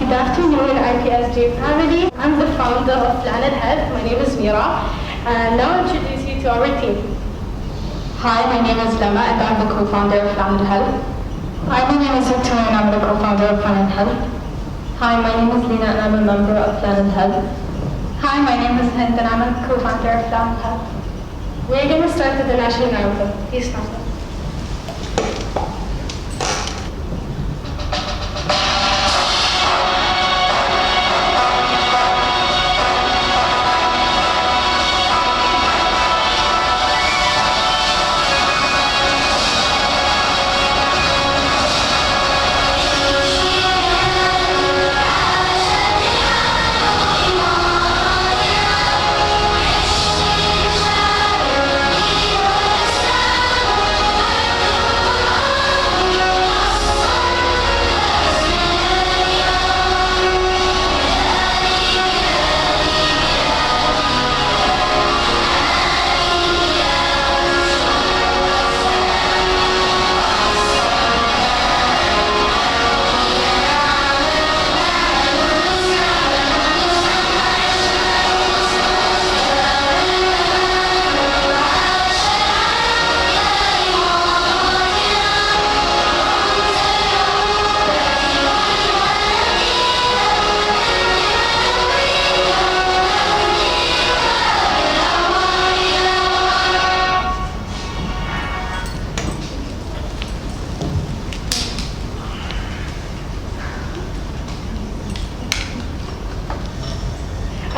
Good afternoon, IPSJ family. I'm the founder of Planet Health. My name is Jumeirah, and now I'll introduce you to our team. Hi, my name is Lama, and I'm the co-founder of Planet Health. Hi, my name is Ittihad, and I'm the co-founder of Planet Health. Hi, my name is Lina, and I'm a member of Planet Health. Hi, my name is Hind, and I'm a co-founder of Planet Health. We're going to start with the national anthem. Please stand up.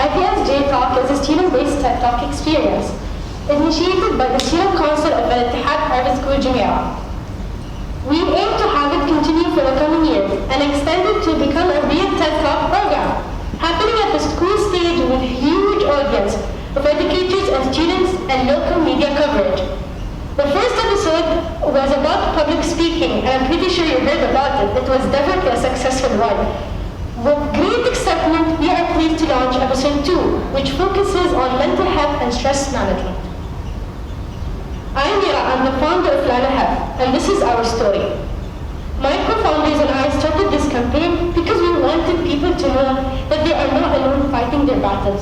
IPSJ-TALK is a student-based TED Talk experience initiated by the Student Council of Ittihad Private School, Jumeirah. We aim to have it continue for the coming years and extend it to become a real TED Talk program, happening at the school stage with huge audience of educators and students and local media coverage. The first episode was about public speaking, and I'm pretty sure you heard about it. It was definitely a successful one. With great excitement, we are pleased to launch episode 2, which focuses on mental health and stress management. I'm Mira, I'm the founder of Planet Health, and this is our story. My co-founders and I started this campaign because we wanted people to know that they are not alone fighting their battles.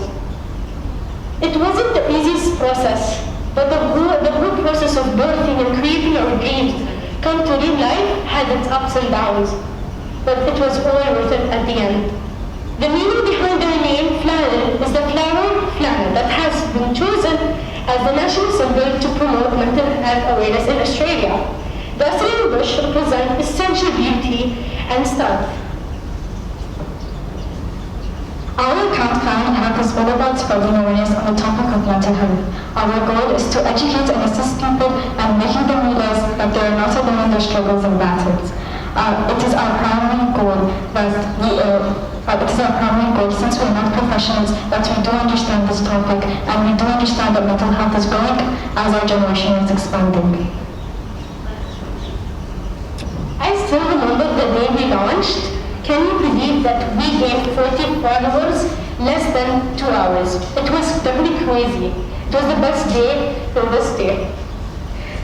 It wasn't the easiest process, but the whole process of birthing and creating our dreams come to real life had its ups and downs. But it was all worth it at the end. The meaning behind the name flanel is the flower flanel that has been chosen as the national symbol to promote mental health awareness in Australia. The Australian bush represents essential beauty and strength. Our account, Planet Health, is all about spreading awareness on the topic of mental health. Our goal is to educate and assist people and making them realize that they are not alone in their struggles and battles. It is our primary goal since we are not professionals, that we do understand this topic and we do understand that mental health is growing as our generation is expanding. I still remember the day we launched. Can you believe that we gained 40 followers less than 2 hours? It was definitely crazy. It was the best day till this day.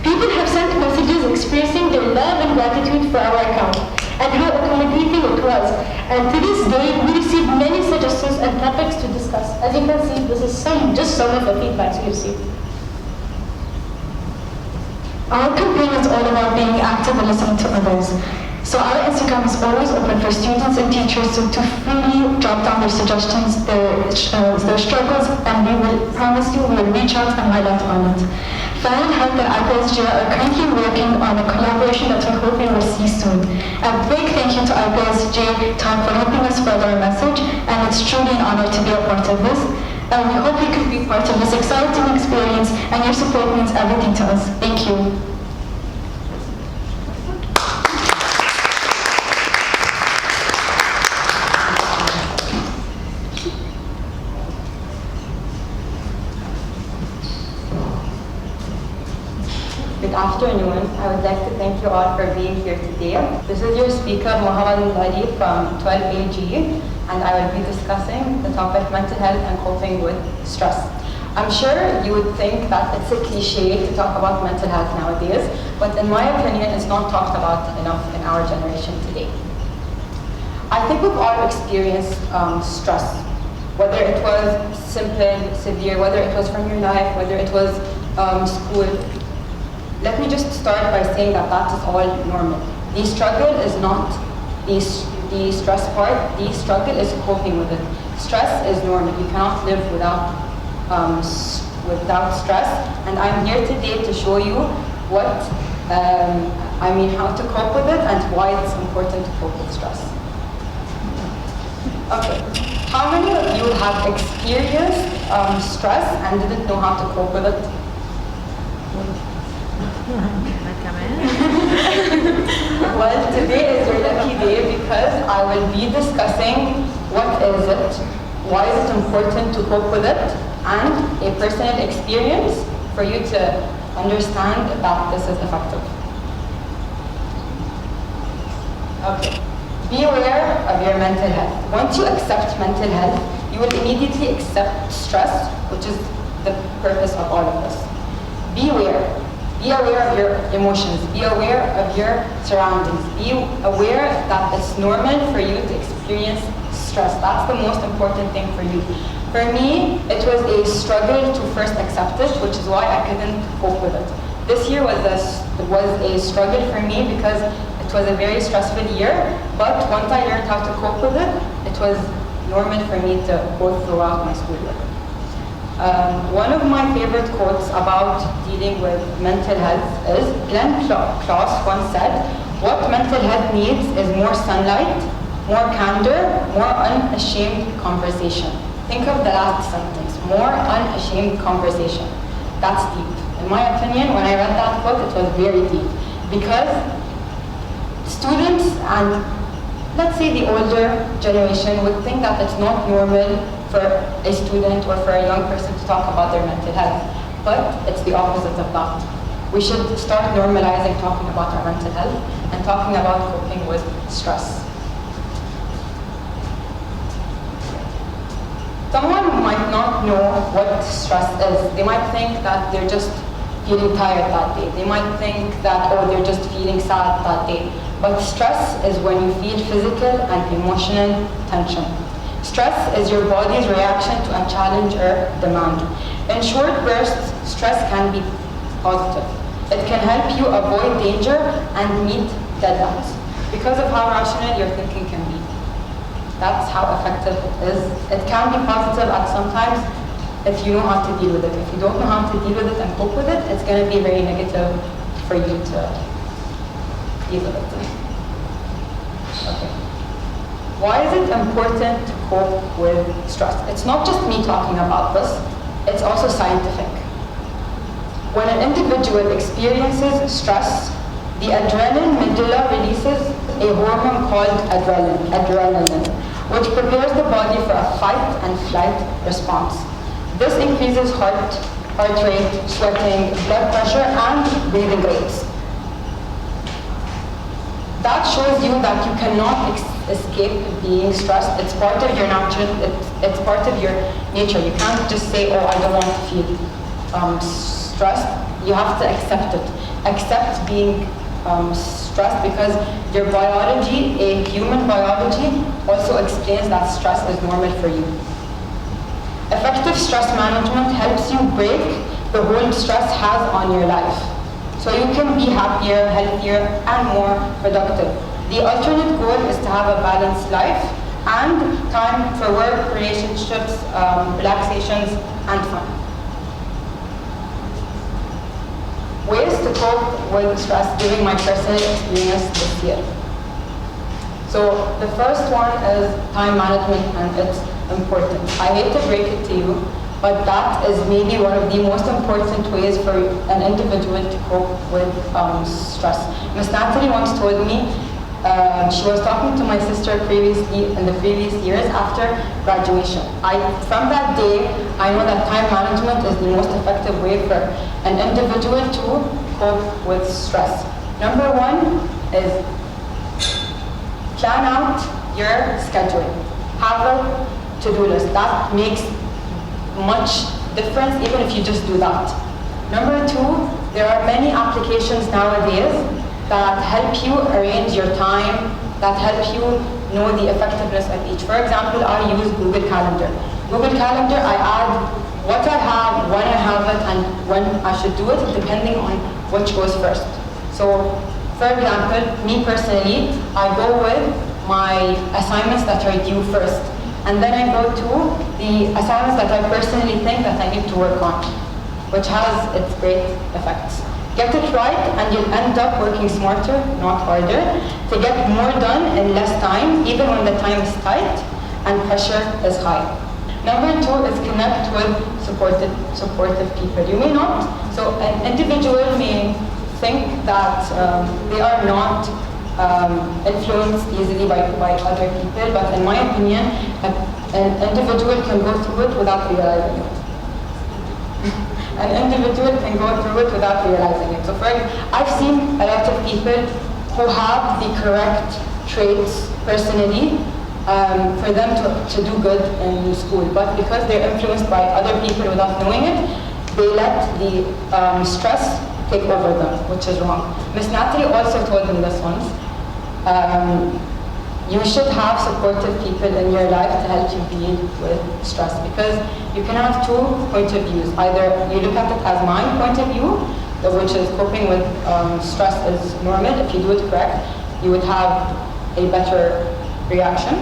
People have sent messages expressing their love and gratitude for our account and how accommodating it was. And to this day, we received many suggestions and topics to discuss. As you can see, this is just some of the feedbacks we received. Our campaign is all about being active and listening to others. So our Instagram is always open for students and teachers to freely drop down their suggestions, their struggles, and we will promise you we will reach out and highlight on it. Planet Health and IPSJ are currently working on a collaboration that we hope we will see soon. A big thank you to IPSJ-TALK for helping us spread our message, and it's truly an honor to be a part of this. And we hope you can be part of this exciting experience, and your support means everything to us. Thank you. Good afternoon. I would like to thank you all for being here today. This is your speaker, Mohammed Ali from 12AG, and I will be discussing the topic mental health and coping with stress. I'm sure you would think that it's a cliche to talk about mental health nowadays, but in my opinion, it's not talked about enough in our generation today. I think we've all experienced stress, whether it was simple, severe, whether it was from your life, whether it was school. Let me just start by saying that that is all normal. The struggle is not the stress part. The struggle is coping with it. Stress is normal. You cannot live without stress. And I'm here today to show you how to cope with it and why it's important to cope with stress. Okay. How many of you have experienced stress and didn't know how to cope with it? Well, today is your lucky day because I will be discussing what is it, why is it important to cope with it, and a personal experience for you to understand that this is effective. Okay. Be aware of your mental health. Once you accept mental health, you will immediately accept stress, which is the purpose of all of this. Be aware. Be aware of your emotions. Be aware of your surroundings. Be aware that it's normal for you to experience stress. That's the most important thing for you. For me, it was a struggle to first accept it, which is why I couldn't cope with it. This year was a struggle for me because it was a very stressful year, but once I learned how to cope with it, it was normal for me to go throughout my schoolwork. One of my favorite quotes about dealing with mental health is Glenn Close once said, "What mental health needs is more sunlight, more candor, more unashamed conversation." Think of the last sentence, more unashamed conversation. That's deep. In my opinion, when I read that quote, it was very deep because students and let's say the older generation would think that it's not normal for a student or for a young person to talk about their mental health, but it's the opposite of that. We should start normalizing talking about our mental health and talking about coping with stress. Someone might not know what stress is. They might think that they're just feeling tired that day. They might think that, oh, they're just feeling sad that day. But stress is when you feel physical and emotional tension. Stress is your body's reaction to a challenge or demand. In short bursts, stress can be positive. It can help you avoid danger and meet deadlines because of how rational your thinking can be. That's how effective it is. It can be positive at sometimes if you know how to deal with it. If you don't know how to deal with it and cope with it, it's going to be very negative for you to deal with it. Okay. Why is it important to cope with stress? It's not just me talking about this, it's also scientific. When an individual experiences stress, the adrenaline medulla releases a hormone called adrenaline, which prepares the body for a fight and flight response. This increases heart rate, sweating, blood pressure, and breathing rates. That shows you that you cannot escape being stressed. It's part of your nature. It's part of your nature. You can't just say, "Oh, I don't want to feel stressed." You have to accept it. Accept being stressed because your biology, a human biology, also explains that stress is normal for you. Effective stress management helps you break the hold stress has on your life, so you can be happier, healthier, and more productive. The alternate goal is to have a balanced life and time for work, relationships, relaxations, and fun. Ways to cope with stress during my personal experience this year. So the first one is time management, and it's important. I hate to break it to you, but that is maybe one of the most important ways for an individual to cope with stress. Miss Natalie once told me, she was talking to my sister previously in the previous years after graduation. From that day, I know that time management is the most effective way for an individual to cope with stress. Number one is plan out your schedule. Have a to-do list. That makes much difference even if you just do that. Number two, there are many applications nowadays that help you arrange your time, that help you know the effectiveness of each. For example, I use Google Calendar. Google Calendar, I add what I have, when I have it, and when I should do it, depending on which goes first. So, for example, me personally, I go with my assignments that are due first. And then I go to the assignments that I personally think that I need to work on, which has its great effects. Get it right and you'll end up working smarter, not harder, to get more done in less time, even when the time is tight and pressure is high. Number 2 is connect with supportive people. You may not, so an individual may think that they are not influenced easily by other people, but in my opinion, an individual can go through it without realizing it. An individual can go through it without realizing it. So I've seen a lot of people who have the correct traits personally for them to do good in school, but because they're influenced by other people without knowing it, they let the stress take over them, which is wrong. Miss Natalie also told me this once. You should have supportive people in your life to help you deal with stress, because you can have 2 points of views. Either you look at it as my point of view, which is coping with stress is normal. If you do it correct, you would have a better reaction.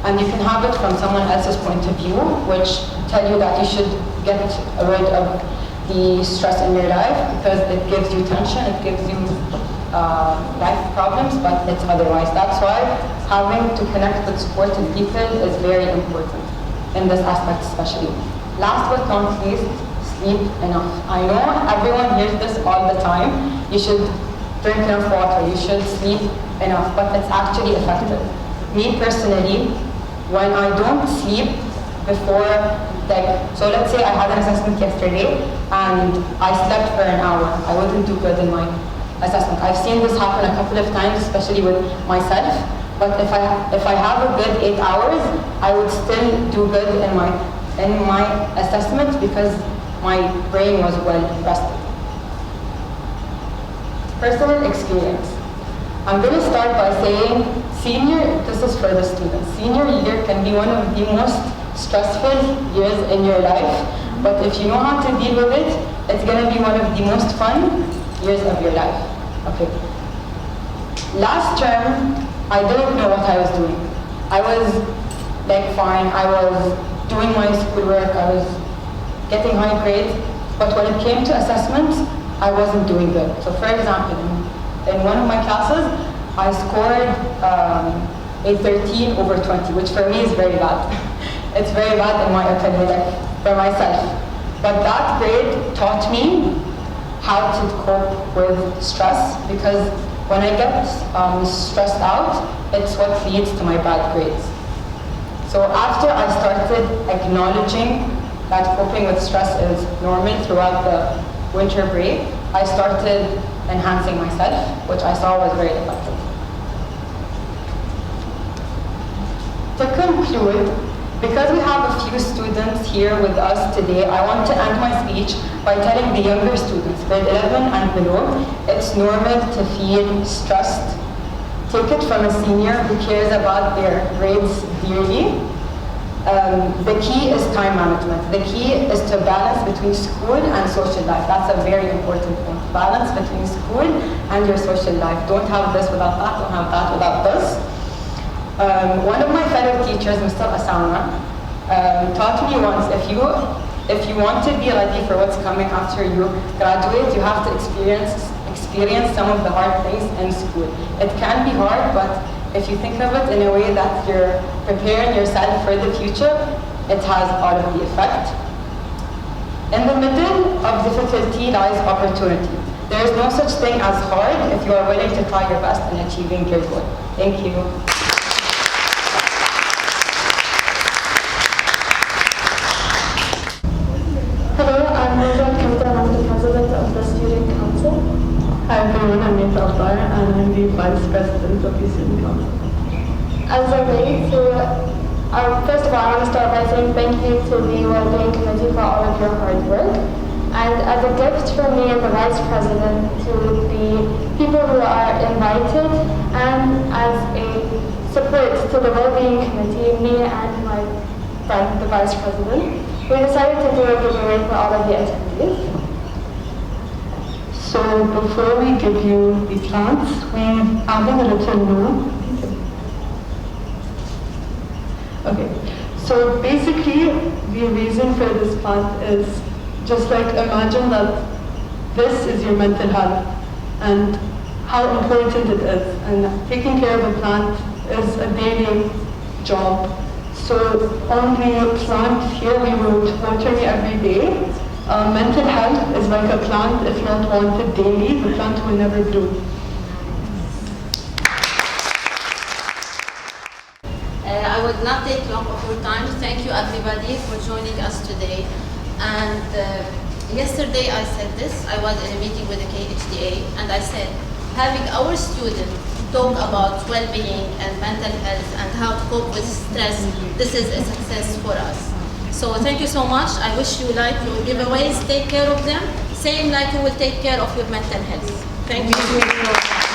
And you can have it from someone else's point of view, which tell you that you should get rid of the stress in your life because it gives you tension, it gives you life problems, but it's otherwise. That's why having to connect with supportive people is very important in this aspect especially. Last but not least, sleep enough. I know everyone hears this all the time. You should drink enough water, you should sleep enough, but it's actually effective. Me personally, when I don't sleep before, so let's say I had an assessment yesterday and I slept for an hour, I wouldn't do good in my assessment. I've seen this happen a couple of times, especially with myself, but if I have a good 8 hours, I would still do good in my assessment because my brain was well rested. Personal experience. I'm going to start by saying this is for the students. Senior year can be one of the most stressful years in your life, but if you know how to deal with it, it's going to be one of the most fun years of your life. Okay. Last term, I didn't know what I was doing. I was fine, I was doing my schoolwork, I was getting high grades, but when it came to assessments, I wasn't doing good. So for example, in one of my classes, I scored a 13 over 20, which for me is very bad. It's very bad in my opinion, for myself. But that grade taught me how to cope with stress, because when I get stressed out, it's what leads to my bad grades. So after I started acknowledging that coping with stress is normal throughout the winter break, I started enhancing myself, which I saw was very effective. To conclude, because we have a few students here with us today, I want to end my speech by telling the younger students, grade 11 and below, it's normal to feel stressed. Take it from a senior who cares about their grades dearly. The key is time management. The key is to balance between school and social life. That's a very important point. Balance between school and your social life. Don't have this without that, don't have that without this. One of my fellow teachers, Mr. Asama, taught me once, if you want to be ready for what's coming after you graduate, you have to experience some of the hard things in school. It can be hard, but if you think of it in a way that you're preparing yourself for the future, it has all of the effect. In the middle of difficulty lies opportunity. There is no such thing as hard if you are willing to try your best in achieving your goal. Thank you. Hello, I'm Nurjan Kamita, and I'm the president of the Student Council. Hi everyone, I'm Nita Albar, and I'm the vice president of the Student Council. As a way to, first of all, I want to start by saying thank you to the Wellbeing Committee for all of your hard work. And as a gift from me as the vice president to the people who are invited, and as a support to the well-being committee, me and my friend, the vice president, we decided to do a giveaway for all of the attendees. So before we give you the plants, we added a little note. Okay, so basically the reason for this plant is just like imagine that this is your mental health and how important it is, and taking care of a plant is a daily job. So on the plant here we wrote watering every day. Mental health is like a plant, if not wanted daily, the plant will never bloom. I would not take long of your time. Thank you everybody for joining us today. And yesterday I said this, I was in a meeting with the KHDA and I said, having our students talk about well-being and mental health and how to cope with stress, this is a success for us. So thank you so much. I wish you like your giveaways, take care of them, same like you will take care of your mental health. Thank you.